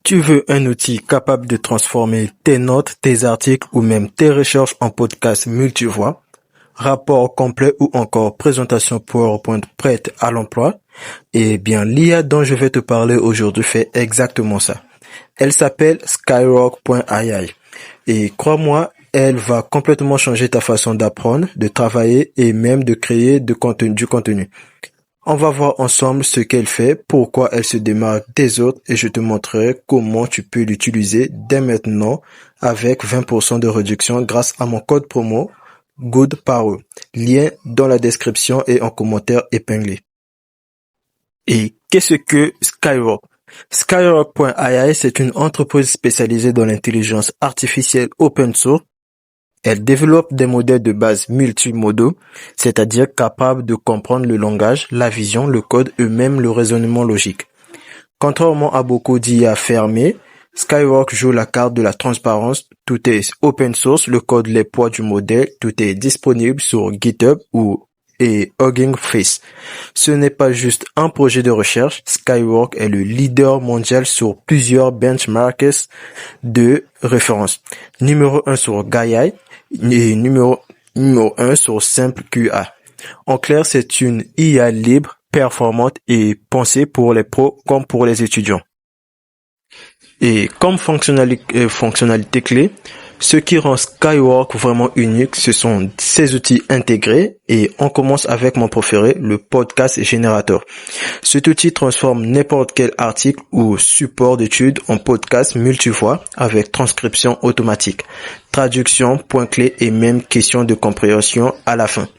Tu veux un outil capable de transformer tes notes, tes articles ou même tes recherches en podcast multivoix, rapport complet ou encore présentation PowerPoint prête à l'emploi? Eh bien, l'IA dont je vais te parler aujourd'hui fait exactement ça. Elle s'appelle Skyrock.ai et crois-moi, elle va complètement changer ta façon d'apprendre, de travailler et même de créer du contenu. On va voir ensemble ce qu'elle fait, pourquoi elle se démarque des autres et je te montrerai comment tu peux l'utiliser dès maintenant avec 20% de réduction grâce à mon code promo GOODPAROL. Lien dans la description et en commentaire épinglé. Et qu'est-ce que Skyrock? Skyrock.ai, c'est une entreprise spécialisée dans l'intelligence artificielle open source. Elle développe des modèles de base multimodaux, c'est-à-dire capables de comprendre le langage, la vision, le code et même le raisonnement logique. Contrairement à beaucoup d'IA fermés, Skyrock joue la carte de la transparence. Tout est open source, le code, les poids du modèle, tout est disponible sur GitHub et Hugging Face. Ce n'est pas juste un projet de recherche, Skyrock est le leader mondial sur plusieurs benchmarks de référence. Numéro 1 sur Gaia et numéro 1 sur SimpleQA. En clair, c'est une IA libre, performante et pensée pour les pros comme pour les étudiants. Et comme fonctionnalité clé, ce qui rend Skyrock vraiment unique, ce sont ses outils intégrés et on commence avec mon préféré, le Podcast Generator. Cet outil transforme n'importe quel article ou support d'études en podcast multivoix avec transcription automatique, traduction, points clés et même questions de compréhension à la fin.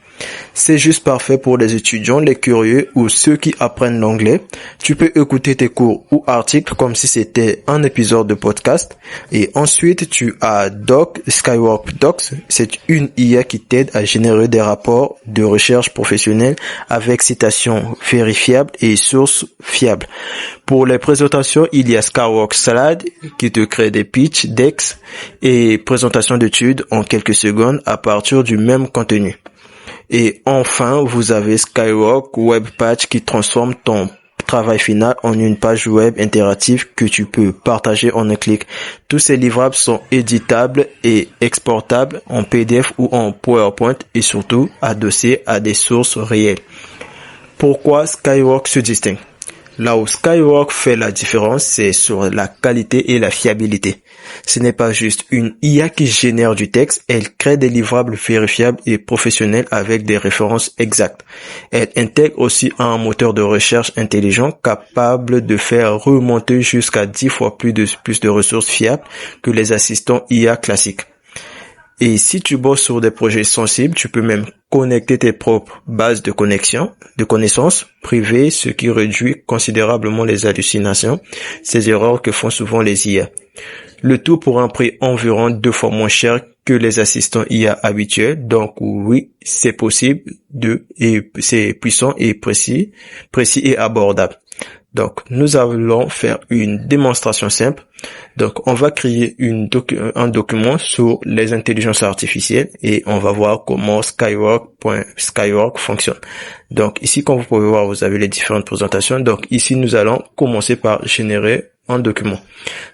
C'est juste parfait pour les étudiants, les curieux ou ceux qui apprennent l'anglais. Tu peux écouter tes cours ou articles comme si c'était un épisode de podcast. Et ensuite, tu as Skyrock Docs. C'est une IA qui t'aide à générer des rapports de recherche professionnelle avec citations vérifiables et sources fiables. Pour les présentations, il y a Skyrock Slide qui te crée des pitch decks et présentations d'études en quelques secondes à partir du même contenu. Et enfin, vous avez Skyrock Webpage qui transforme ton travail final en une page web interactive que tu peux partager en un clic. Tous ces livrables sont éditables et exportables en PDF ou en PowerPoint et surtout adossés à des sources réelles. Pourquoi Skyrock se distingue? Là où Skyrock fait la différence, c'est sur la qualité et la fiabilité. Ce n'est pas juste une IA qui génère du texte, elle crée des livrables vérifiables et professionnels avec des références exactes. Elle intègre aussi un moteur de recherche intelligent capable de faire remonter jusqu'à 10 fois plus de ressources fiables que les assistants IA classiques. Et si tu bosses sur des projets sensibles, tu peux même connecter tes propres bases de connaissances privées, ce qui réduit considérablement les hallucinations, ces erreurs que font souvent les IA. Le tout pour un prix environ 2 fois moins cher que les assistants IA habituels. Donc oui, c'est possible et c'est puissant et précis et abordable. Donc, nous allons faire une démonstration simple. Donc, on va créer un document sur les intelligences artificielles et on va voir comment Skyrock fonctionne. Donc, ici, comme vous pouvez voir, vous avez les différentes présentations. Donc, ici, nous allons commencer par générer un document.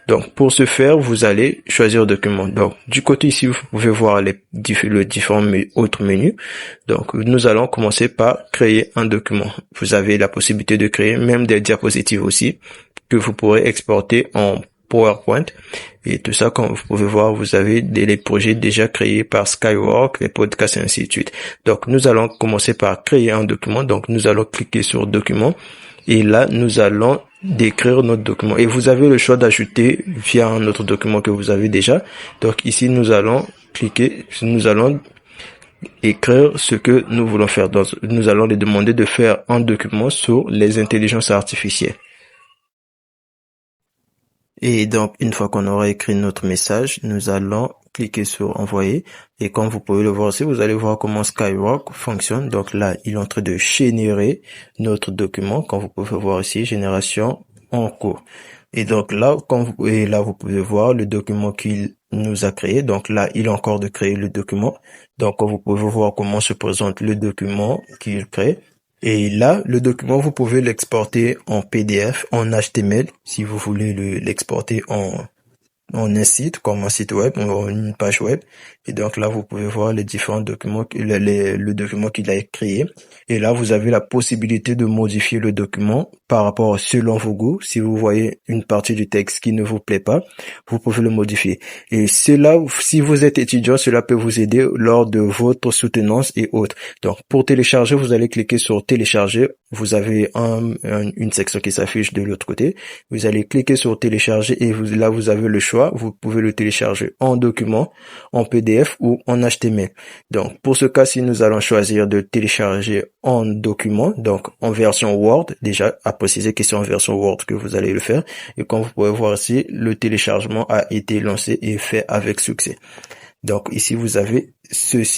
Donc, pour ce faire, vous allez choisir document. Donc, du côté ici, vous pouvez voir les différents autres menus. Donc, nous allons commencer par créer un document. Vous avez la possibilité de créer même des diapositives aussi que vous pourrez exporter en PowerPoint. Et tout ça, comme vous pouvez voir, vous avez les projets déjà créés par Skyrock, les podcasts et ainsi de suite. Donc, nous allons commencer par créer un document. Donc, nous allons cliquer sur document. Et là, nous allons décrire notre document. Et vous avez le choix d'ajouter via un autre document que vous avez déjà. Donc ici, nous allons écrire ce que nous voulons faire. Donc, nous allons les demander de faire un document sur les intelligences artificielles. Et donc, une fois qu'on aura écrit notre message, nous allons cliquer sur envoyer. Et comme vous pouvez le voir aussi, vous allez voir comment Skyrock fonctionne. Donc là, il est en train de générer notre document. Comme vous pouvez voir ici, génération en cours. Et donc là, vous pouvez voir le document qu'il nous a créé. Donc là, il est encore de créer le document. Donc, vous pouvez voir comment se présente le document qu'il crée. Et là, le document, vous pouvez l'exporter en PDF, en HTML, si vous voulez l'exporter en un site, comme un site web ou une page web. Et donc là, vous pouvez voir les différents documents, le document qu'il a créé. Et là, vous avez la possibilité de modifier le document par rapport selon vos goûts. Si vous voyez une partie du texte qui ne vous plaît pas, vous pouvez le modifier. Et cela, si vous êtes étudiant, cela peut vous aider lors de votre soutenance et autres. Donc, pour télécharger, vous allez cliquer sur télécharger. Vous avez une section qui s'affiche de l'autre côté. Vous allez cliquer sur télécharger et là, vous avez le choix. Vous pouvez le télécharger en document, en PDF ou en HTML. Donc, pour ce cas-ci, nous allons choisir de télécharger en document, donc en version Word. Déjà, à préciser que c'est en version Word que vous allez le faire. Et comme vous pouvez voir ici, le téléchargement a été lancé et fait avec succès. Donc, ici, vous avez ceci.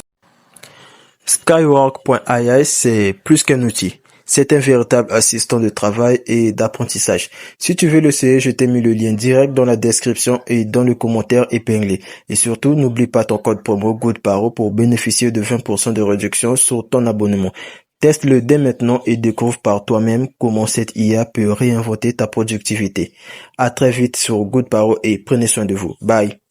Skywork.ai, c'est plus qu'un outil. C'est un véritable assistant de travail et d'apprentissage. Si tu veux l'essayer, je t'ai mis le lien direct dans la description et dans le commentaire épinglé. Et surtout, n'oublie pas ton code promo GoodParo pour bénéficier de 20% de réduction sur ton abonnement. Teste-le dès maintenant et découvre par toi-même comment cette IA peut réinventer ta productivité. À très vite sur GoodParo et prenez soin de vous. Bye.